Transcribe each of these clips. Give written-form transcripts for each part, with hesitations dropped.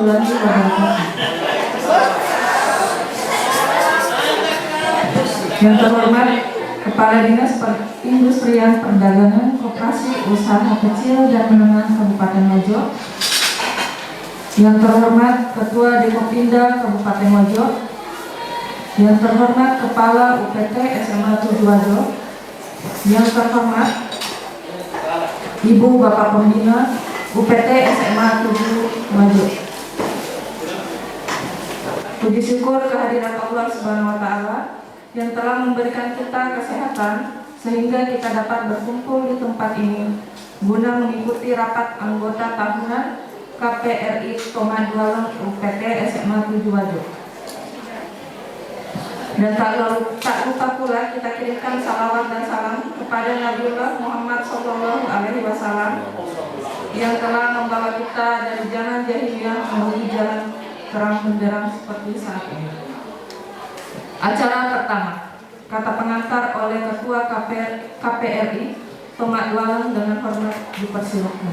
warahmatullahi wabarakatuh. Yang terhormat Kepala Dinas Perindustrian Perdagangan Koperasi Usaha Kecil dan Menengah Kabupaten Mojo, yang terhormat Ketua Depopinda Kabupaten Mojo, yang terhormat Kepala UPT SMA 7 Wajo, yang terhormat Ibu Bapak Pembina UPT SMA 7 Wajo. Puji syukur kehadiran Allah Subhanahu wa Ta'ala yang telah memberikan kita kesehatan sehingga kita dapat berkumpul di tempat ini guna mengikuti rapat anggota tahunan KPRI Tomadualang UPT SMA 7 Wajo. Dan tak lupa pula kita kirimkan salawat dan salam kepada Nabiullah Muhammad SAW yang telah membawa kita dari jalan jahiliyah menuju jalan terang benderang seperti saat ini. Acara pertama, kata pengantar oleh Ketua KPRI Tomadualang dengan hormat dipersilakan.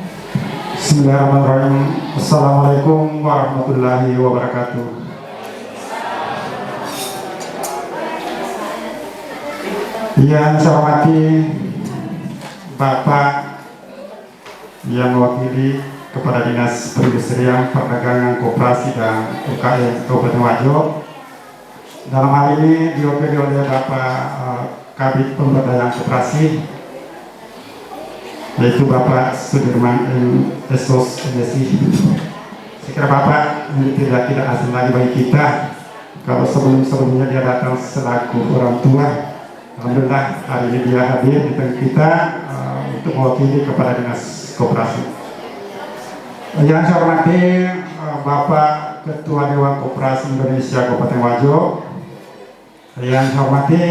Bismillahirrahmanirrahim. Assalamualaikum warahmatullahi wabarakatuh. Yang saya hormati Bapak yang mewakili Kepala Dinas Perindustrian Perdagangan Koperasi dan UKM Kabupaten Wajo. Dalam hal ini diwakili oleh Bapak Kabid Pemberdayaan Koperasi, yaitu Bapak Sudirman Esos MSI. Saya kira Bapak ini tidak asing lagi bagi kita. Kalau sebelumnya dia datang selaku orang tua, alhamdulillah hari ini dia hadir di tengah kita untuk mewakili Kepala Dinas Koperasi. Yang saya hormati Bapak Ketua Dewan Koperasi Indonesia Kabupaten Wajo. Yang saya hormati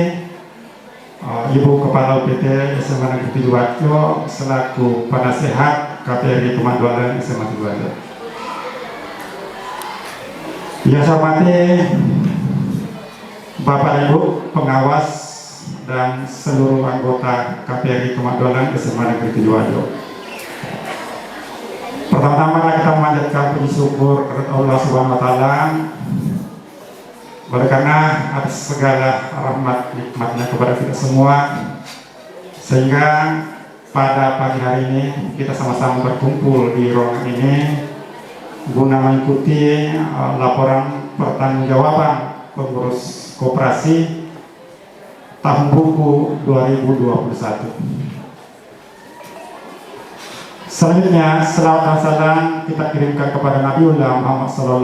Ibu Kepala UPT SMA Negeri 7 Wajo selaku penasehat KPRI Tomadualang SMA 7 Wajo. Yang saya hormati Bapak Ibu pengawas dan seluruh anggota KPRI Tomadualang SMA Negeri 7 Wajo. Pertama-tama kita memanjatkan puji syukur kepada Allah Subhanahu wa Ta'ala oleh karena atas segala rahmat nikmatnya kepada kita semua, sehingga pada pagi hari ini kita sama-sama berkumpul di ruangan ini guna mengikuti laporan pertanggungjawaban pengurus koperasi tahun buku 2021. Selanjutnya, selawat dan salam kita kirimkan kepada Nabiullah Muhammad SAW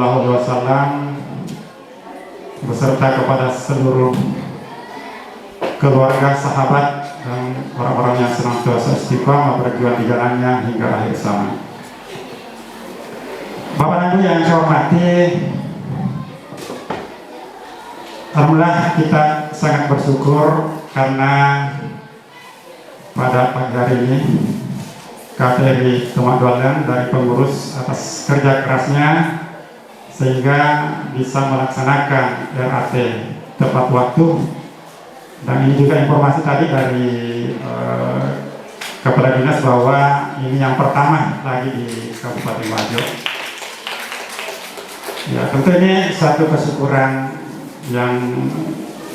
beserta kepada seluruh keluarga, sahabat, dan orang-orang yang senantiasa istiqamah berjuang di jalannya hingga akhir zaman. Bapak dan Ibu yang saya hormati, alhamdulillah kita sangat bersyukur karena pada pagi hari ini KPRI Tomadualang dari pengurus atas kerja kerasnya sehingga bisa melaksanakan RAT tepat waktu. Dan ini juga informasi tadi dari Kepala Dinas bahwa ini yang pertama lagi di Kabupaten Wajo. Ya, tentu ini satu kesyukuran yang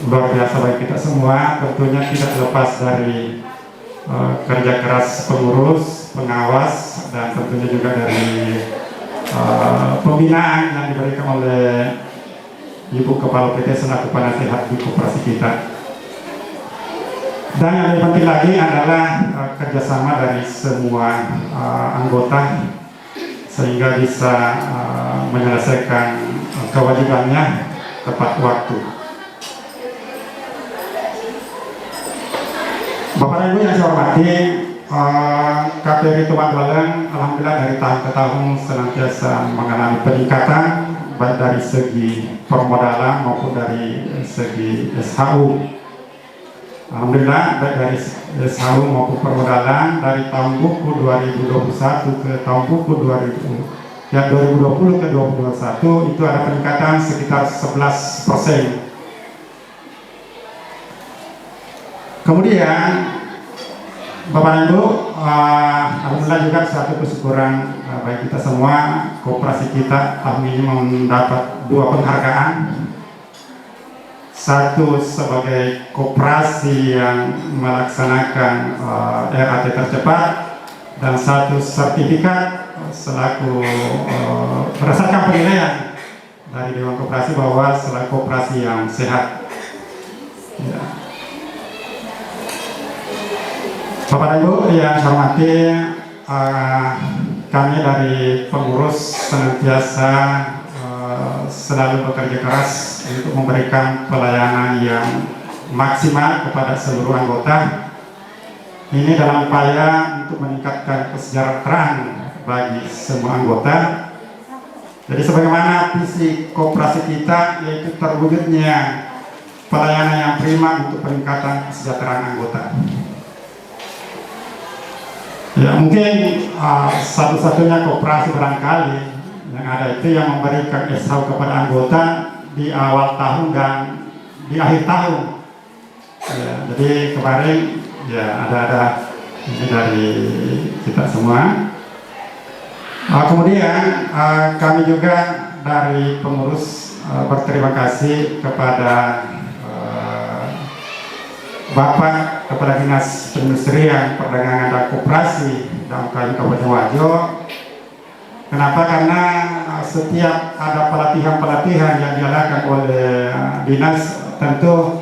luar biasa bagi kita semua. Tentunya tidak lepas dari kerja keras pengurus, pengawas, dan tentunya juga dari pembinaan yang diberikan oleh Ibu Kepala PT selaku penasehat di koperasi kita. Dan yang lebih penting lagi adalah kerjasama dari semua anggota sehingga bisa menyelesaikan kewajibannya tepat waktu. Bapak dan Ibu yang saya hormati, KPRI Tomadualang alhamdulillah dari tahun ke tahun senantiasa mengalami peningkatan baik dari segi permodalan maupun dari segi SHU. Alhamdulillah baik dari SHU maupun permodalan dari tahun buku 2021 ke tahun buku 2020 ke 2021 itu ada peningkatan sekitar 11%. Kemudian Bapak Ibu, alhamdulillah juga suatu kesyukuran bagi kita semua. Koperasi kita tahun ini mendapat 2 penghargaan. Satu sebagai koperasi yang melaksanakan RAT tercepat, dan satu sertifikat selaku berdasarkan penilaian dari Dewan Koperasi bahwa selaku koperasi yang sehat. Ya. Bapak Ibu yang saya hormati, kami dari pengurus senantiasa selalu bekerja keras untuk memberikan pelayanan yang maksimal kepada seluruh anggota. Ini dalam upaya untuk meningkatkan kesejahteraan bagi semua anggota. Jadi sebagaimana visi koperasi kita, yaitu terwujudnya pelayanan yang prima untuk peningkatan kesejahteraan anggota. Ya, mungkin satu-satunya koperasi barangkali yang ada itu yang memberikan SH kepada anggota di awal tahun dan di akhir tahun. Ya, jadi kemarin ya ada ini dari kita semua. Kemudian kami juga dari pengurus berterima kasih kepada Bapak Kepala Dinas Perindustrian, Perdagangan dan Koperasi Dalam Kabupaten Wajo. Kenapa? Karena setiap ada pelatihan-pelatihan yang dilakukan oleh dinas, tentu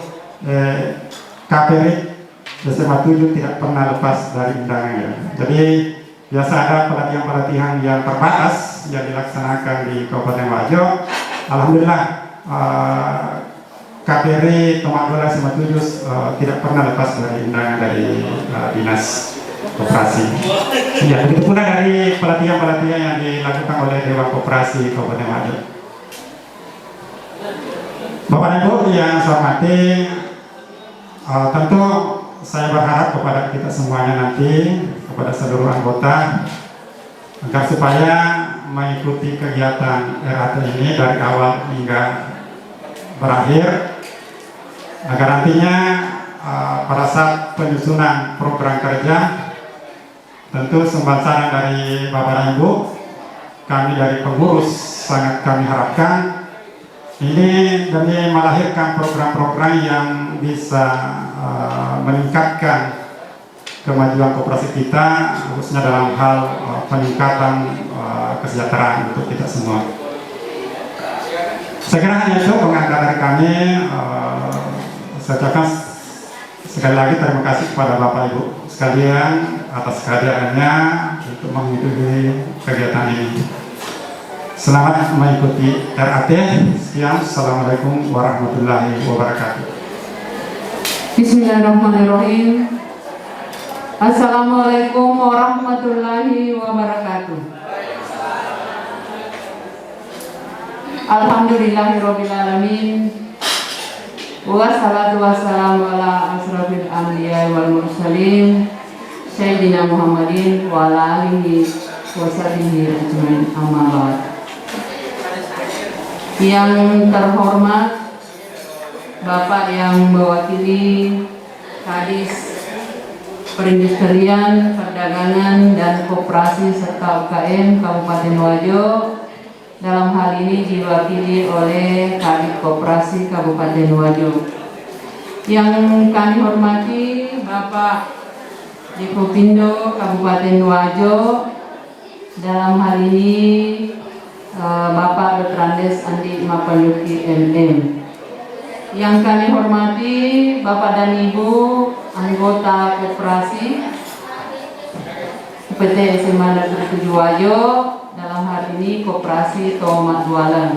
KPRI SMA 7 tidak pernah lepas dari undangannya. Jadi biasa ada pelatihan-pelatihan yang terbatas yang dilaksanakan di Kabupaten Wajo. Alhamdulillah KPRI Tomagola SMA 7 tidak pernah lepas dari undangan dari dinas koperasi. Ya, begitu pula dari pelatihan-pelatihan yang dilakukan oleh Dewan Koperasi Kabupaten Wajo. Bapak Ibu yang saya hormati, tentu saya berharap kepada kita semuanya nanti, kepada seluruh anggota, agar supaya mengikuti kegiatan RAT ini dari awal hingga berakhir, agar nantinya pada saat penyusunan program kerja, tentu saran dari Bapak Ibu, kami dari pengurus sangat kami harapkan ini demi melahirkan program-program yang bisa meningkatkan kemajuan koperasi kita, khususnya dalam hal peningkatan kesejahteraan untuk kita semua. Saya kira hanya itu pengantar dari kami. Saya ucapkan sekali lagi terima kasih kepada Bapak Ibu sekalian atas kehadirannya untuk mengikuti kegiatan ini. Selamat mengikuti RAT. Sekian, Assalamualaikum warahmatullahi wabarakatuh. Bismillahirrahmanirrahim. Assalamualaikum warahmatullahi wabarakatuh. Alhamdulillahirrabbilalamin. Wassalatu wassalamu ala asrafil anbiya wal mursalin Sayyidina Muhammadin wa ala alihi wa sahbihi ajmain, amma ba'd. Yang terhormat Bapak yang mewakili Kadis Perindustrian, Perdagangan dan Koperasi serta UKM Kabupaten Wajo, dalam hal ini diwakili oleh Kadis Koperasi Kabupaten Wajo. Yang kami hormati Bapak Dikopindo Kabupaten Wajo, dalam hal ini Bapak Dotrandes Andi Mapayuki MM. Yang kami hormati Bapak dan Ibu anggota koperasi PT SMA Negeri 7 Wajo, dalam hal ini koperasi Tomat Dualan.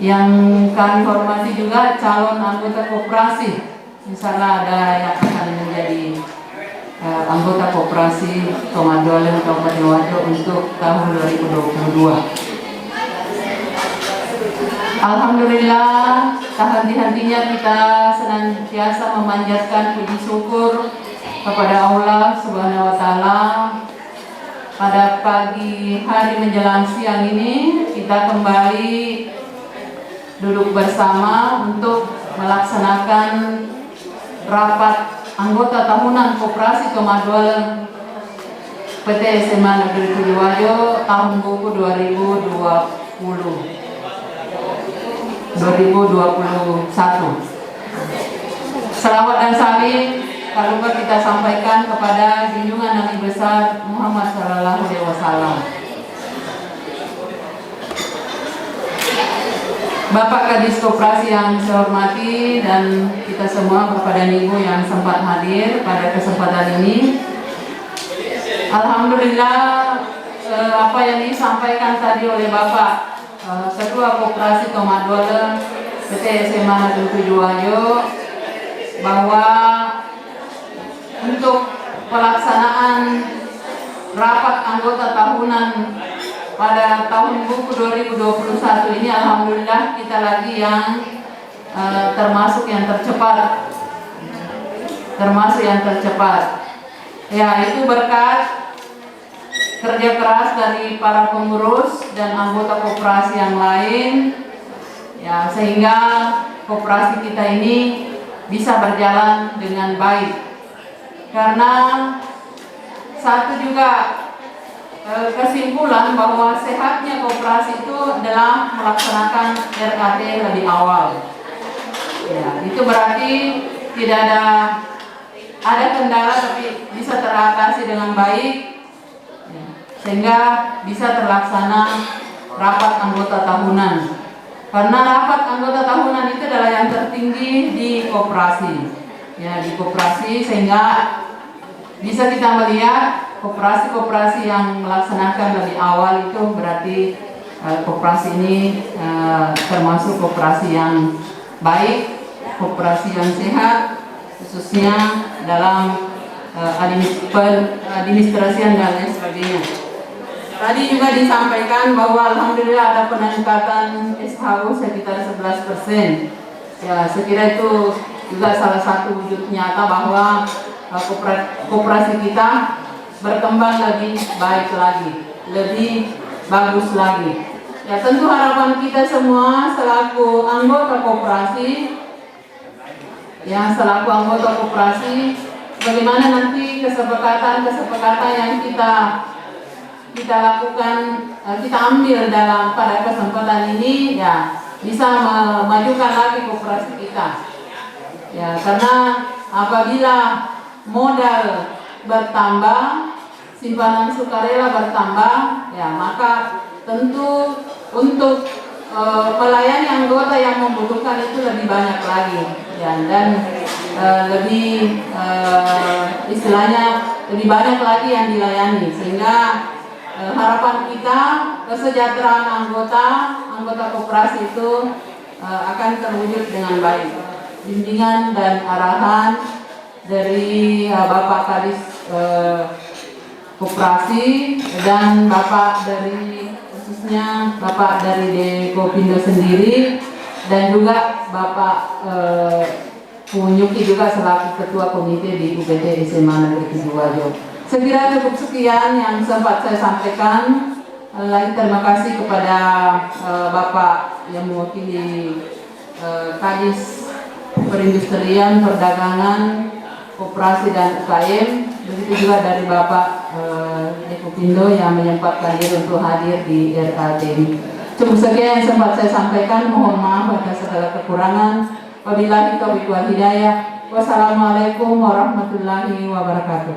Yang kami hormati juga calon anggota koperasi, misalnya ada yang akan menjadi anggota koperasi Tomat Dualan Kabupaten Wajo untuk tahun 2022. Alhamdulillah, tak henti-hentinya kita senantiasa memanjatkan puji syukur kepada Allah Subhanahu wa Ta'ala. Pada pagi hari menjelang siang ini, kita kembali duduk bersama untuk melaksanakan rapat anggota tahunan Koperasi Kemajuan PT SMA Negeri Tujuwajo tahun buku 2021. Selawat dan salim tak lupa kita sampaikan kepada junjungan Nabi besar Muhammad Sallallahu Alaihi Wasallam. Bapak Kadis Koperasi yang saya hormati dan kita semua Bapak dan Ibu yang sempat hadir pada kesempatan ini. Alhamdulillah apa yang disampaikan tadi oleh Bapak Ketua Koperasi Kemajuan PT SMA Negeri Tujuwajo bahwa untuk pelaksanaan rapat anggota tahunan pada tahun buku 2021 ini alhamdulillah kita lagi yang termasuk yang tercepat. Ya, itu berkat kerja keras dari para pengurus dan anggota koperasi yang lain, ya, sehingga koperasi kita ini bisa berjalan dengan baik. Karena satu juga kesimpulan bahwa sehatnya koperasi itu adalah melaksanakan RKT lebih awal. Ya, itu berarti tidak ada kendala tapi bisa teratasi dengan baik, ya, sehingga bisa terlaksana rapat anggota tahunan. Karena rapat anggota tahunan itu adalah yang tertinggi di koperasi, ya, di koperasi, sehingga bisa kita melihat koperasi-koperasi yang melaksanakan lebih awal itu berarti koperasi ini termasuk koperasi yang baik, koperasi yang sehat, khususnya dalam administrasi dan lain sebagainya. Tadi juga disampaikan bahwa alhamdulillah ada peningkatan SHU sekitar 11%. Ya, saya kira itu juga salah satu wujud nyata bahwa koperasi kita berkembang lebih baik lagi, lebih bagus lagi. Ya, tentu harapan kita semua selaku anggota koperasi, bagaimana nanti kesepakatan yang kita lakukan, kita ambil pada kesempatan ini, ya, bisa memajukan lagi koperasi kita. Ya, karena apabila modal bertambah, simpanan sukarela bertambah, ya, maka tentu untuk melayani anggota yang membutuhkan itu lebih banyak lagi, ya, dan lebih istilahnya lebih banyak lagi yang dilayani, sehingga harapan kita kesejahteraan anggota koperasi itu akan terwujud dengan baik. Bimbingan dan arahan dari Bapak Kadis Koperasi dan Bapak dari khususnya Bapak dari Dekopindo sendiri, dan juga Bapak Punyuki juga selaku Ketua Komite di UPT SMA Negeri Tujuwajo. Saya kira cukup sekian yang sempat saya sampaikan. Lagi terima kasih kepada Bapak yang mewakili Kadis Perindustrian, Perdagangan, Koperasi dan UKM. Begitu juga dari Bapak Dekopindo yang menyempatkan diri untuk hadir di RKT ini. Cukup sekian yang sempat saya sampaikan. Mohon maaf atas segala kekurangan. Wabillahi taufiq wal hidayah. Wassalamualaikum warahmatullahi wabarakatuh.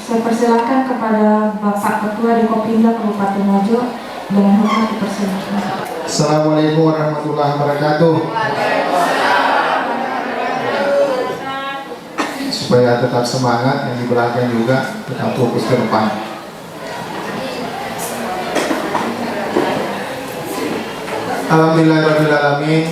Saya persilakan kepada Bapak Ketua Dekopindo Kabupaten Mojo, dengan hormat dipersilakan. Assalamualaikum warahmatullahi wabarakatuh. Supaya tetap semangat, yang di belakang juga tetap fokus ke depan. Alhamdulillahirrahmanirrahim.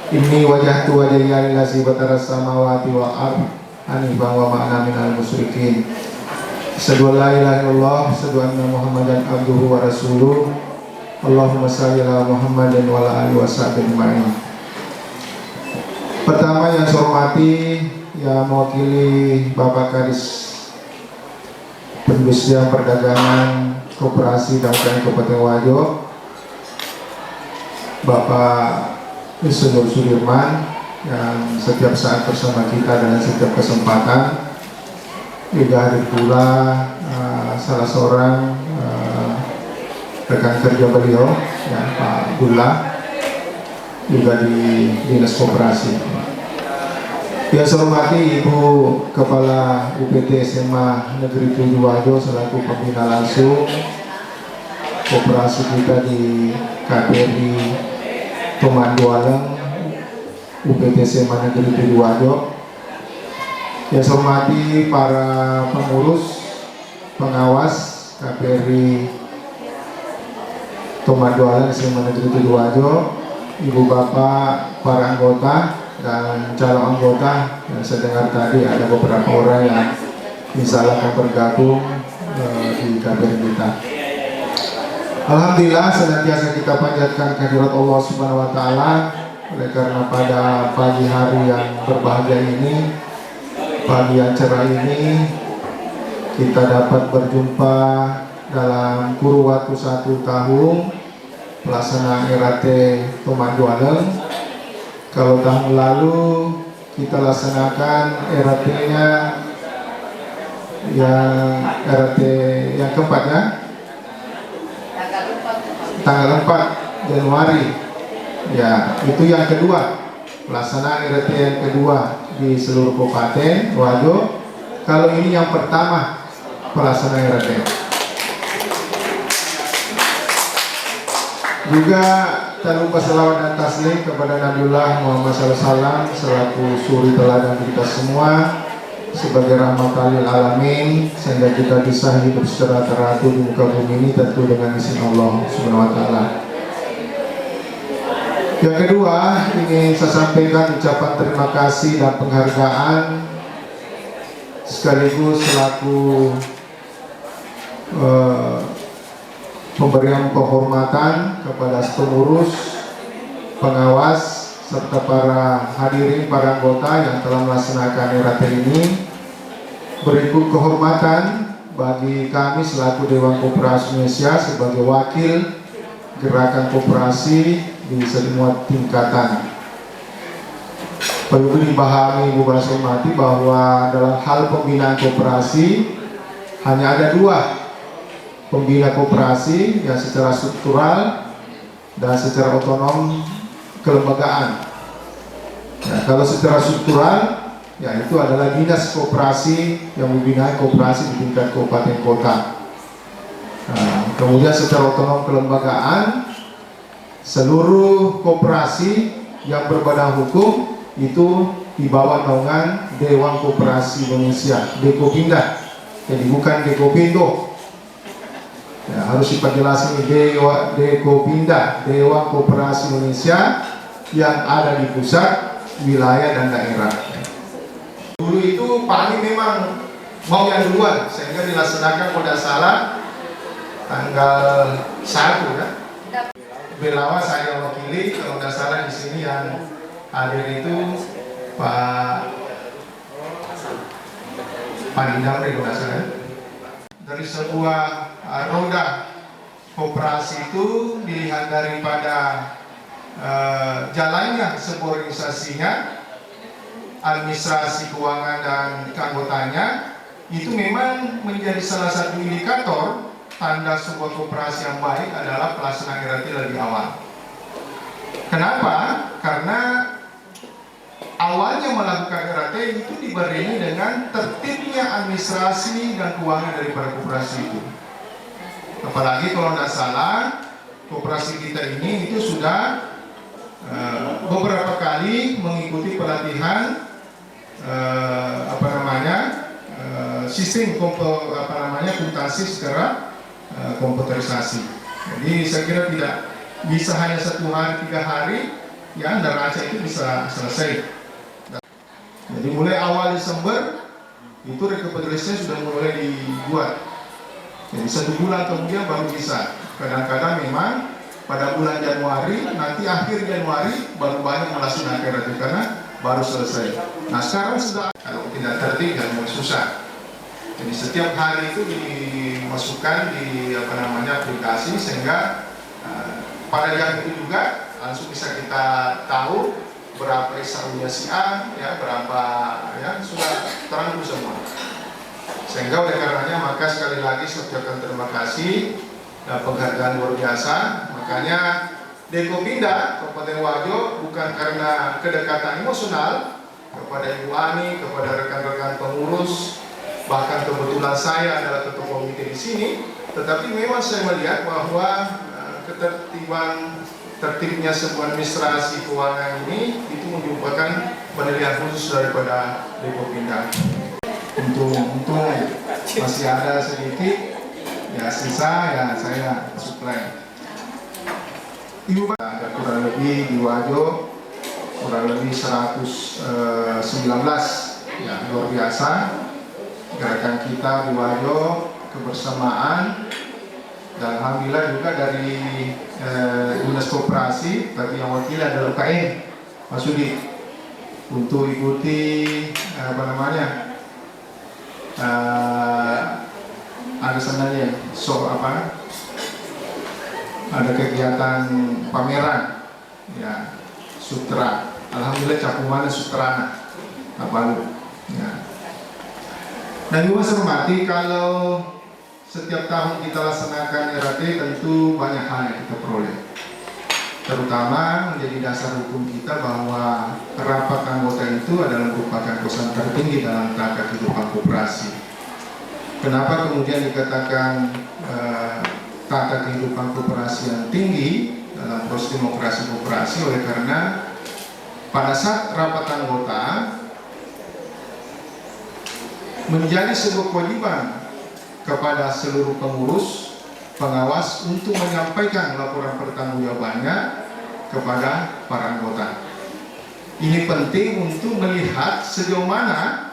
Inni wajahtu wajhiya lillazi fatara samawati wal ardh hanifan wa ma ana minal musyrikin. Asyhadu an la ilaha illallah, asyhadu anna Muhammadan abduhu wa rasuluh. Allahumma shalli ala Muhammadin wa ala alihi washabihi ajmain. Pertama yang saya hormati, yang mewakili Bapak Kadis Perindustrian, Perdagangan, Koperasi dan UKM Kabupaten Wajo, Bapak Insinyur Sudirman, yang setiap saat bersama kita dalam setiap kesempatan. Juga hadir pula salah seorang rekan kerja beliau, ya, Pak Abdullah, juga di Dinas Koperasi. Yang saya hormati Ibu Kepala UPT SMA Negeri 7 Wajo selaku pembina langsung koperasi kita di KBRI Tomandualeng UPT SMA Negeri 7 Wajo. Yang saya hormati para pengurus, pengawas KBRI Tomandualeng SMA Negeri 7 Wajo, Ibu Bapak, para anggota dan calon anggota. Yang saya dengar tadi ada beberapa orang yang insya Allah akan bergabung di KBRI kita. Alhamdulillah senantiasa kita panjatkan kehadirat Allah Subhanahu wa Ta'ala, oleh karena pada pagi hari yang berbahagia ini, pagi yang cerah ini, kita dapat berjumpa dalam kurun waktu 1 tahun pelaksanaan RAT Tomandualeng. Kalau tahun lalu kita laksanakan RAT-nya yang keempat, ya, tanggal 4 Januari. Ya, itu yang kedua, pelaksanaan RT yang kedua di seluruh Kabupaten Wajo. Kalau ini yang pertama pelaksanaan RT. Juga tak lupa selawat dan taslim kepada Nabiullah Muhammad SAW selaku suri teladan kita semua sebagai rahmatan lil alamin, sehingga kita bisa hidup secara teratur di muka bumi ini tentu dengan izin Allah Subhanahu wa Ta'ala. Yang kedua, ingin saya sampaikan ucapan terima kasih dan penghargaan sekaligus selaku pemberian penghormatan kepada pengurus, pengawas, serta para hadirin, para anggota yang telah melaksanakan RAT ini. Berikut kehormatan bagi kami selaku Dewan Koperasi Indonesia sebagai wakil gerakan koperasi di semua tingkatan. Perlu dipahami Ibu Bapak hormati bahwa dalam hal pembinaan koperasi hanya ada 2 pembina koperasi, yang secara struktural dan secara otonom kelembagaan. Ya, kalau secara struktural, ya itu adalah dinas koperasi yang membina koperasi di tingkat kabupaten kota. Nah, kemudian secara otonom kelembagaan, seluruh koperasi yang berbadan hukum itu di bawah naungan Dewan Koperasi Indonesia, Dekopinda. Jadi bukan Dekopindo. Ya, harus diperjelas ini Dekopinda, Dewan Koperasi Indonesia yang ada di pusat, wilayah dan daerah. Dulu itu Pak Ali memang mau yang duluan, sehingga dilaksanakan kalau tidak salah tanggal 1, ya. Belawa saya wakili, kalau tidak salah di sini yang hadir itu Pak Pandindamri kalau tidak salah. Dari sebuah roda koperasi itu dilihat daripada jalannya sebuah organisasinya, administrasi keuangan dan keanggotanya, itu memang menjadi salah satu indikator tanda sebuah koperasi yang baik adalah pelaksanaan RAT lebih awal. Kenapa? Karena awalnya melakukan RAT itu dibarengi dengan tertibnya administrasi dan keuangan daripada koperasi itu. Apalagi kalau tidak salah, koperasi kita ini itu sudah beberapa kali mengikuti pelatihan sistem akuntansi secara komputerisasi. Jadi saya kira tidak bisa hanya 1 hari, 3 hari, ya neraca itu bisa selesai. Jadi mulai awal Desember itu rekapitulasinya sudah mulai dibuat. Jadi 1 bulan kemudian baru bisa. Kadang-kadang memang pada bulan Januari, nanti akhir Januari baru banyak melaksanakan RAT karena baru selesai. Nah sekarang sudah, kalau tidak tertib dan mulai susah. Jadi setiap hari itu dimasukkan di aplikasi sehingga pada jam itu juga langsung bisa kita tahu berapa SAU-nya si A, ya, berapa, ya, sudah terangkum semua. Sehingga oleh karenanya maka sekali lagi saya ucapkan terima kasih dan penghargaan luar biasa. Makanya Dekopinda Kabupaten Wajo bukan karena kedekatan emosional kepada Ibu Ani, kepada rekan-rekan pengurus, bahkan kebetulan saya adalah ketua komite di sini, tetapi memang saya melihat bahwa tertibnya sebuah administrasi keuangan ini itu merupakan penilaian khusus daripada Dekopinda. Untung masih ada sedikit, ya sisa ya saya suplai. Ibu ada kurang lebih di Wajo kurang lebih 119, ya luar biasa gerakan kita di Wajo kebersamaan, dan alhamdulillah juga dari Dinas Koperasi, tapi yang wakil adalah UKM Mas Sudi untuk ikuti ada sebenarnya ada kegiatan pameran, ya, sutra. Alhamdulillah cakupannya sutrana ya. Dan juga saya hormati, kalau setiap tahun kita laksanakan RAT tentu banyak hal yang kita peroleh, terutama menjadi dasar hukum kita bahwa rapat anggota itu adalah merupakan kosan tertinggi dalam tata kehidupan koperasi. Kenapa kemudian dikatakan tata kehidupan koperasi yang tinggi dalam proses demokrasi koperasi? Oleh karena pada saat rapat anggota menjadi sebuah kewajiban kepada seluruh pengurus pengawas untuk menyampaikan laporan pertanggungjawabannya kepada para anggota. Ini penting untuk melihat sejauh mana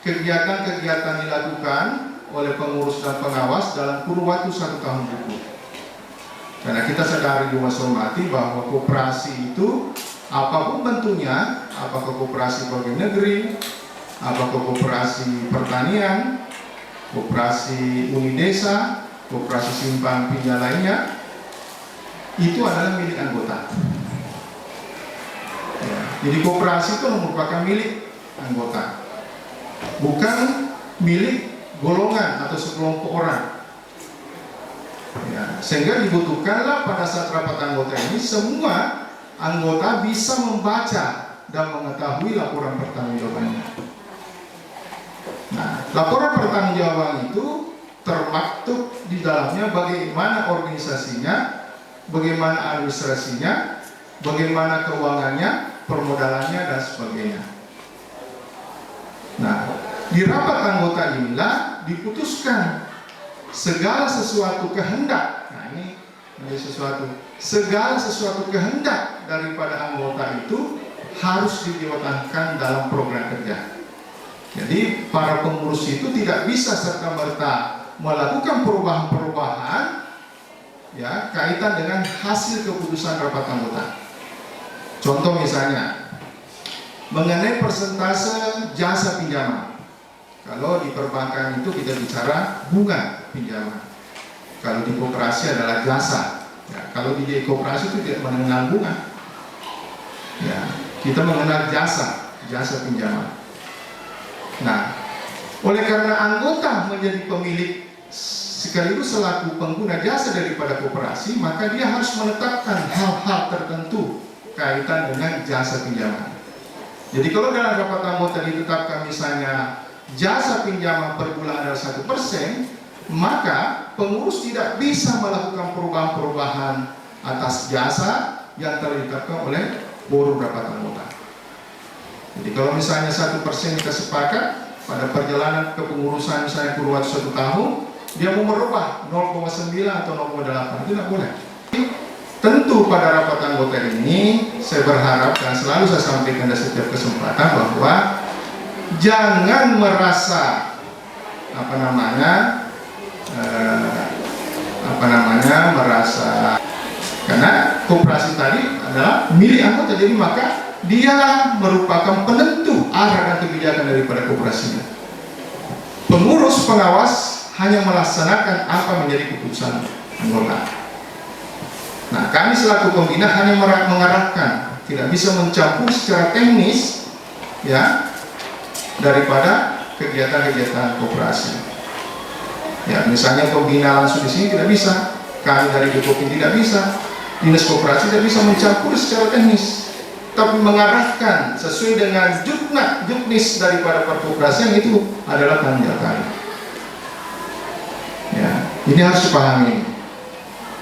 kegiatan-kegiatan dilakukan oleh pengurus dan pengawas dalam kurun waktu 1 tahun berikut. Karena kita sadari juga hormati bahwa koperasi itu apapun bentuknya, apakah koperasi pegawai negeri, apakah koperasi pertanian, koperasi unit desa, koperasi simpan pinjam lainnya, itu adalah milik anggota. Ya, jadi koperasi itu merupakan milik anggota, bukan milik golongan atau sekelompok orang. Ya, sehingga dibutuhkanlah pada saat rapat anggota ini semua anggota bisa membaca dan mengetahui laporan pertanggungjawabannya. Nah, laporan pertanggungjawaban itu termaktub di dalamnya bagaimana organisasinya, bagaimana administrasinya, bagaimana keuangannya, permodalannya, dan sebagainya. Nah, di rapat anggota inilah diputuskan segala sesuatu kehendak. Nah, ini menjadi segala sesuatu kehendak daripada anggota itu harus dijalankan dalam program kerja. Jadi para pengurus itu tidak bisa serta-merta melakukan perubahan-perubahan, ya, kaitan dengan hasil keputusan rapat anggota. Contoh misalnya mengenai persentase jasa pinjaman. Kalau di perbankan itu kita bicara bunga pinjaman. Kalau di koperasi adalah jasa. Ya, kalau di koperasi itu tidak mengenal bunga. Ya, kita mengenal jasa pinjaman. Nah, oleh karena anggota menjadi pemilik sekaligus selaku pengguna jasa daripada koperasi, maka dia harus menetapkan hal-hal tertentu kaitan dengan jasa pinjaman. Jadi kalau dalam rapat anggota ditetapkan misalnya jasa pinjaman per bulan adalah 1%, maka pengurus tidak bisa melakukan perubahan-perubahan atas jasa yang telah ditetapkan oleh forum rapat anggota. Jadi kalau misalnya 1% kita sepakat pada perjalanan kepengurusan misalnya kurun waktu 1 tahun, dia mau merubah 0,9 atau 0,8, tidak boleh. Tentu pada rapat anggota ini saya berharap dan selalu saya sampaikan di setiap kesempatan bahwa jangan merasa merasa karena koperasi tadi adalah milik anggota, jadi maka dia merupakan penentu arah dan kebijakan daripada koperasinya. Pengurus pengawas hanya melaksanakan apa menjadi keputusan anggota. Nah, kami selaku pembina hanya mengarahkan tidak bisa mencampur secara teknis ya daripada kegiatan-kegiatan koperasi. Ya, misalnya pembina langsung di sini tidak bisa, kami dari Depopin tidak bisa, dinas koperasi tidak bisa mencampur secara teknis, tapi mengarahkan sesuai dengan juknis daripada perkoperasian itu adalah tanggung jawab kami. Ya, ini harus dipahami.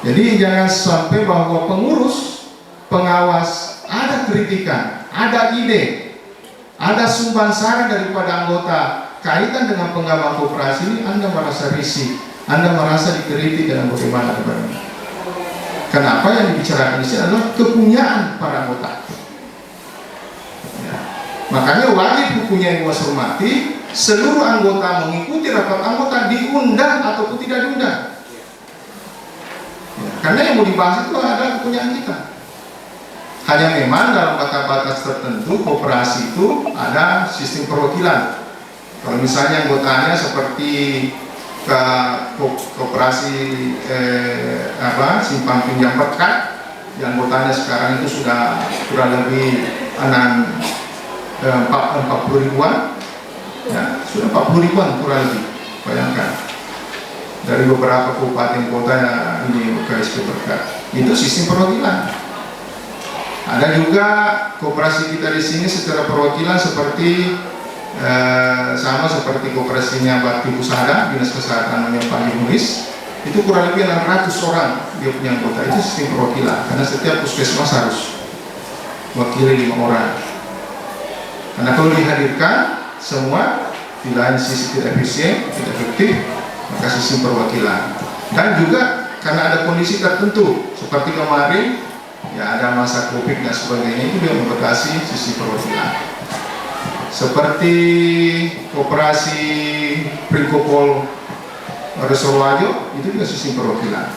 Jadi jangan sampai bahwa pengurus, pengawas ada kritikan, ada ide, ada sumbang saran daripada anggota kaitan dengan pengembangan koperasi ini, Anda merasa risih, Anda merasa dikritik dengan bagaimana kepada. Kenapa yang dibicarakan di sini adalah kepunyaan para anggota. Ya. Makanya wajib hukumnya yang saya hormati, seluruh anggota mengikuti rapat anggota diundang ataupun tidak diundang. Ya. Karena yang mau dibahas itu adalah kepunyaan kita. Hanya memang dalam batas-batas tertentu koperasi itu ada sistem perwakilan. Kalau misalnya anggotanya seperti ke koperasi simpan pinjam berkat, yang anggotanya sekarang itu sudah kurang lebih 40 ribuan, ya, sudah 40 ribuan kurang lebih, bayangkan dari beberapa kabupaten kota yang ini KSP berkat, itu sistem perwakilan. Ada juga koperasi kita di sini secara perwakilan seperti sama seperti koperasinya Bakti Pusada, Dinas Kesehatan namanya Pak Yunis, itu kurang lebih 600 orang dia punya anggota. Itu sistem perwakilan, karena setiap puskesmas harus wakili 5 orang. Karena kalau dihadirkan semua di lain sisi tidak efisien, tidak efektif, maka sistem perwakilan. Dan juga karena ada kondisi tertentu seperti kemarin, ya ada masa Covid dan sebagainya, itu dia membatasi sisi perwakilan. Seperti koperasi Prinkopol Resorwajo itu juga sistem perwakilan.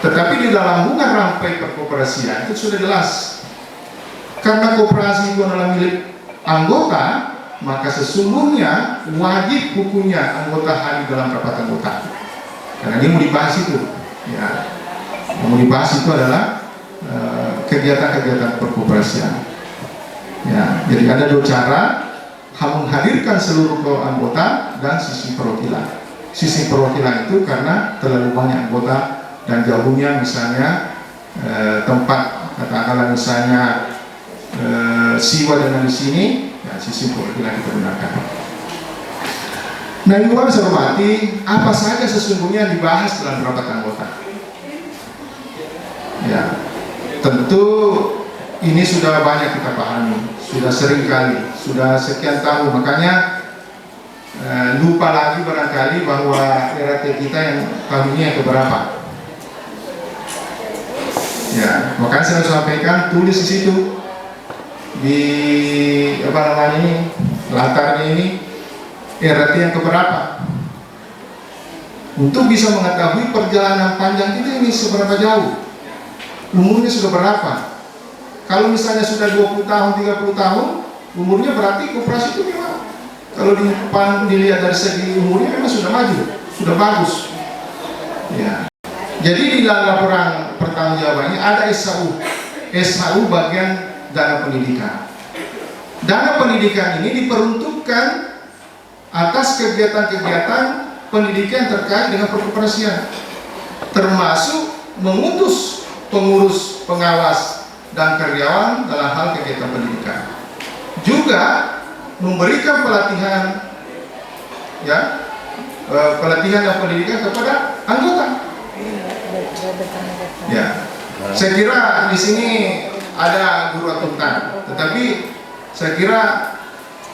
Tetapi di dalam bunga rantai perkoperasian itu sudah jelas, karena koperasi itu adalah milik anggota, maka sesungguhnya wajib hukumnya anggota hadir dalam rapat anggota. Karena ini mau dibahas itu, ya, yang mau dibahas itu adalah kegiatan-kegiatan perkoperasian. Ya, jadi ada 2 cara menghadirkan seluruh anggota dan sistem perwakilan. Sistem perwakilan itu karena terlalu banyak anggota dan jauhnya misalnya tempat, katakanlah misalnya Siwa dengan di sini, ya sistem perwakilan kita gunakan. Nah, Ibu bisa hormati, apa saja sesungguhnya yang dibahas dalam rapat anggota. Ya, tentu ini sudah banyak kita pahami, sudah sering kali, sudah sekian tahun, makanya lupa lagi barangkali bahwa RT kita yang tahun ini yang keberapa. Ya, makanya saya sampaikan, tulis di situ di apa namanya ini, latarnya ini RT yang keberapa, untuk bisa mengetahui perjalanan panjang kita ini seberapa jauh, umurnya sudah berapa. Kalau misalnya sudah 20 tahun, 30 tahun, umurnya berarti koperasi itu memang kalau dilihat dari segi umurnya memang sudah maju, sudah bagus. Ya. Jadi di dalam laporan pertanggungjawabannya ada SHU bagian dana pendidikan. Dana pendidikan ini diperuntukkan atas kegiatan-kegiatan pendidikan terkait dengan perkoperasian, termasuk mengutus pengurus, pengawas, dan karyawan dalam hal kegiatan pendidikan. Juga memberikan pelatihan, ya, pelatihan dan pendidikan kepada anggota. Ya, saya kira di sini ada guru akuntan, tetapi saya kira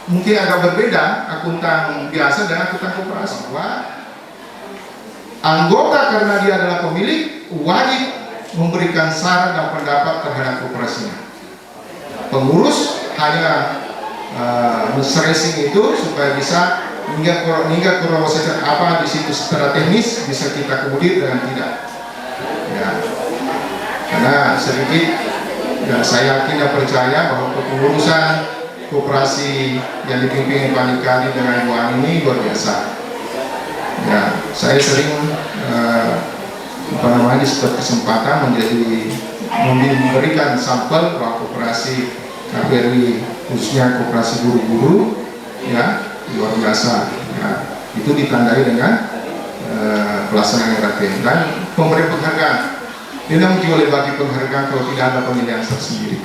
mungkin agak berbeda akuntan biasa dengan akuntan koperasi. Anggota karena dia adalah pemilik wajib memberikan saran dan pendapat terhadap koperasinya. Pengurus hanya stressing itu supaya bisa hingga kurang apa di situ secara teknis bisa kita kemudian dengan tidak. Ya. Karena sedikit ya, saya yakin dan percaya bahwa kepengurusan koperasi yang dipimpin Pak Nikadi dengan Ibu Ani ini luar biasa. Ya, saya sering di setiap kesempatan menjadi memberikan sampel bahwa koperasi KPRI khususnya koperasi guru-guru ya luar biasa ya. Itu ditandai dengan pelaksanaan RAT dan pemberi penghargaan. Tidak boleh bagi penghargaan kalau tidak ada penilaian tersendiri.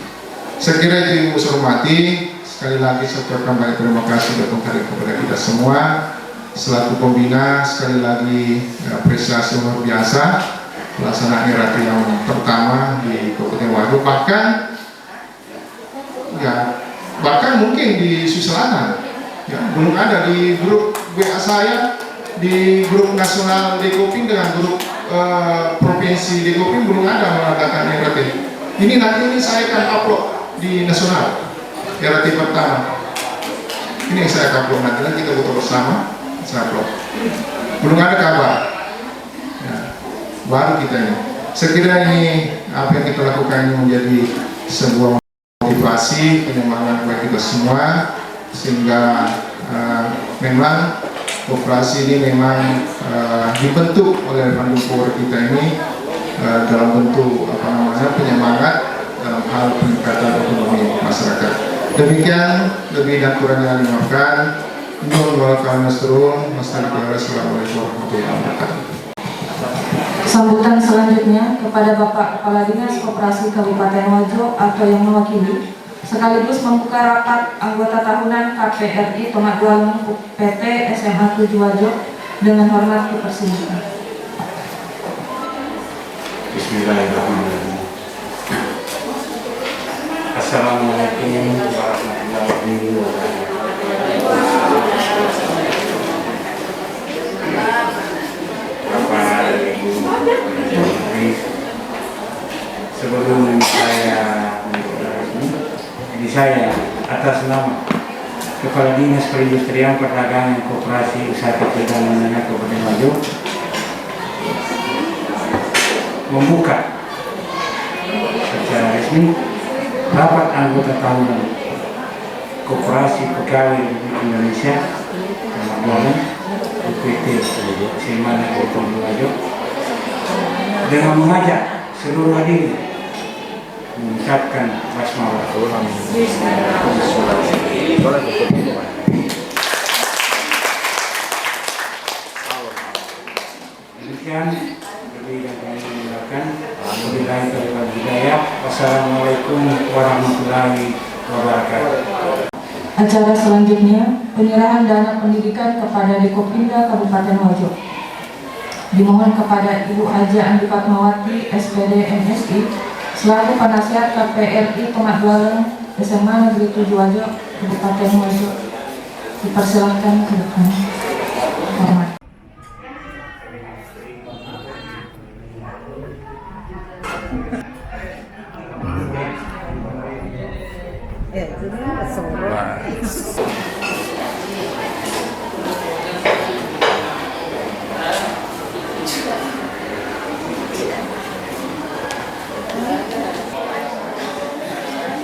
Saya kira itu Ibu hormati. Sekali lagi saya ucapkan banyak terima kasih dan penghargaan kepada kita semua selaku pembina. Sekali lagi apresiasi luar biasa pelaksanaan RAT yang pertama di Kabupaten Wajo, bahkan mungkin di Suselana ya, belum ada di grup WA saya, di grup nasional Dekopin dengan grup provinsi Dekopin belum ada mengadakan RAT. Ini nanti ini saya akan upload di nasional RAT pertama. Ini yang saya upload nanti kita foto bersama, saya upload. Belum ada kabar. Ya, baru kita ini. Saya kira ini apa yang kita lakukan ini menjadi sebuah motivasi, penyemangat bagi kita semua, sehingga memang koperasi ini memang dibentuk oleh Bandung Power kita ini dalam bentuk penyemangat dalam hal peningkatan ekonomi masyarakat. Demikian, lebih dan kurangnya dimaafkan. Assalamualaikum warahmatullahi wabarakatuh. Sambutan selanjutnya kepada Bapak Kepala Dinas Koperasi Kabupaten Wajo atau yang mewakili, sekaligus membuka rapat anggota tahunan KPRI Tomat Dualem PT SMA 7 Wajo dengan hormat dipersilakan. Bismillahirrahmanirrahim. Assalamualaikum warahmatullahi wabarakatuh. Bapak Ibu, sebelum saya atas nama Kepala Dinas Perindustrian Perdagangan Koperasi Usaha Kecil dan Menengah Kabupaten Wajo membuka secara resmi rapat anggota tahunan Koperasi Pegawai Republik Indonesia UPT SMA Kabupaten Wajo dengan mengajak seluruh hadirin mengucapkan basmalah. Demikian lebih dan kami menggunakan wabillahi taufiq wal hidayah. Wassalamualaikum warahmatullahi wabarakatuh. Acara selanjutnya penyerahan dana pendidikan kepada Dekopinda Kabupaten Wajo. Dimohon kepada Ibu Haji Andi Fatmawati SPD MSI selaku penasihat KPRI Tomat Dualem SMA Negeri 7 Wajo Kabupaten Wajo dipersilakan ke depan. Hormat.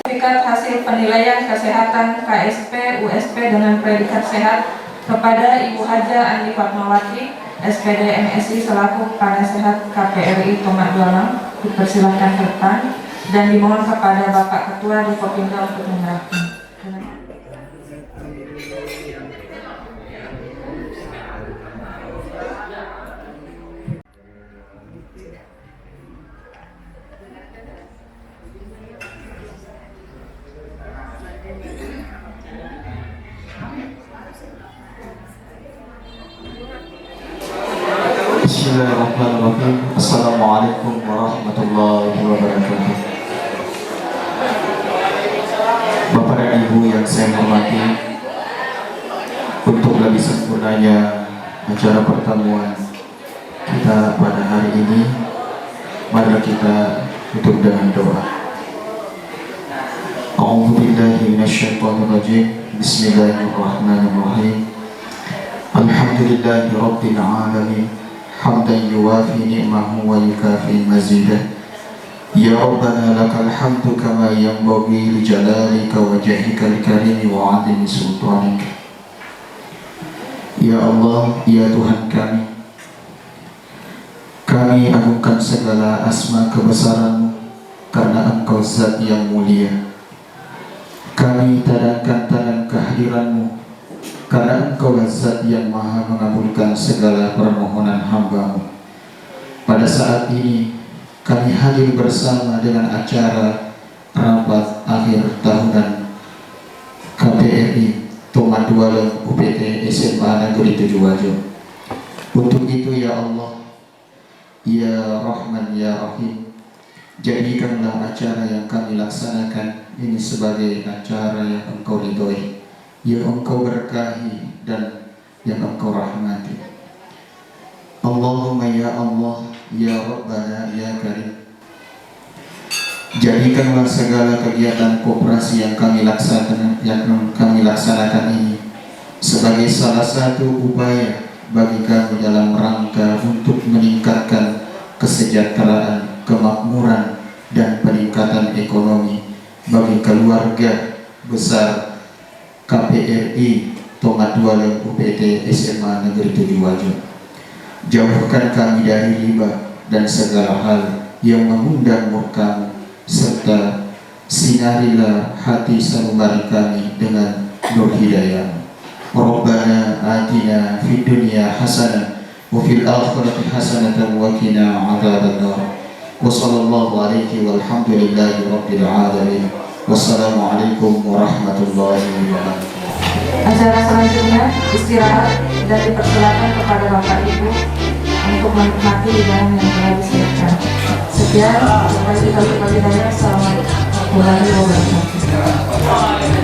Sertifikat hasil penilaian kesehatan KSP USP dengan predikat sehat kepada Ibu Haja Andi Fatmawati SPD MSI selaku penasehat KPRI Tomat Dualem dipersilakan ke depan dan dimohon kepada Bapak Ketua Dekopinda untuk menyerahkan. Bismillahirrahmanirrahim. Assalamualaikum warahmatullahi wabarakatuh. Bapak dan Ibu yang saya hormati, untuk lebih sempurnanya acara pertemuan kita pada hari ini, mari kita tutup dengan doa. A'udzubillahi minasyaitonirrajim. Bismillahirrahmanirrahim. Alhamdulillahi rabbil alamin. Hamdan yuwafi ni'mahu wa yukafi mazidah. Ya Rabbana lakal hamdu kama yanbaghi li jalalika wa jahikal karimi wa 'azimi sultanika. Ya Allah, ya Tuhan kami agungkan segala asma kebesaran-Mu karena Engkau zat yang mulia. Kami tadangkan tangan kehadiran-Mu, karena Engkau zat yang maha mengabulkan segala permohonan hamba-Mu. Pada saat ini kami hadir bersama dengan acara rapat akhir tahunan KPRI Tomat Dualem UPT SMA Negeri 7 Wajo. Untuk itu ya Allah, ya Rahman ya Rahim, jadikanlah acara yang kami laksanakan ini sebagai acara yang Engkau ridhoi, yang Engkau berkahi, dan yang Engkau rahmati. Allahumma ya Allah, ya Rabbana ya Karim, jadikanlah segala kegiatan koperasi yang kami laksanakan ini sebagai salah satu upaya bagi kami dalam rangka untuk meningkatkan kesejahteraan, kemakmuran, dan peningkatan ekonomi bagi keluarga besar KPRI Tomat Dualem UPT SMA Negeri 7 Wajo. Jauhkan kami dari riba dan segala hal yang mengundang murka-Mu, serta sinarilah hati sanubari kami dengan nur hidayah. Rabbana atina fid dunya hasanah wa fil akhirati hasanah wa qina adzabannar. Wa sallallahu alaihi walhamdulillahi rabbil alamin. Wassalamualaikum warahmatullahi wabarakatuh. Acara selanjutnya istirahat dan dipersilakan kepada Bapak Ibu untuk menikmati hidangan yang telah disiapkan. Sekian, terima kasih. Assalamualaikum warahmatullahi wabarakatuh.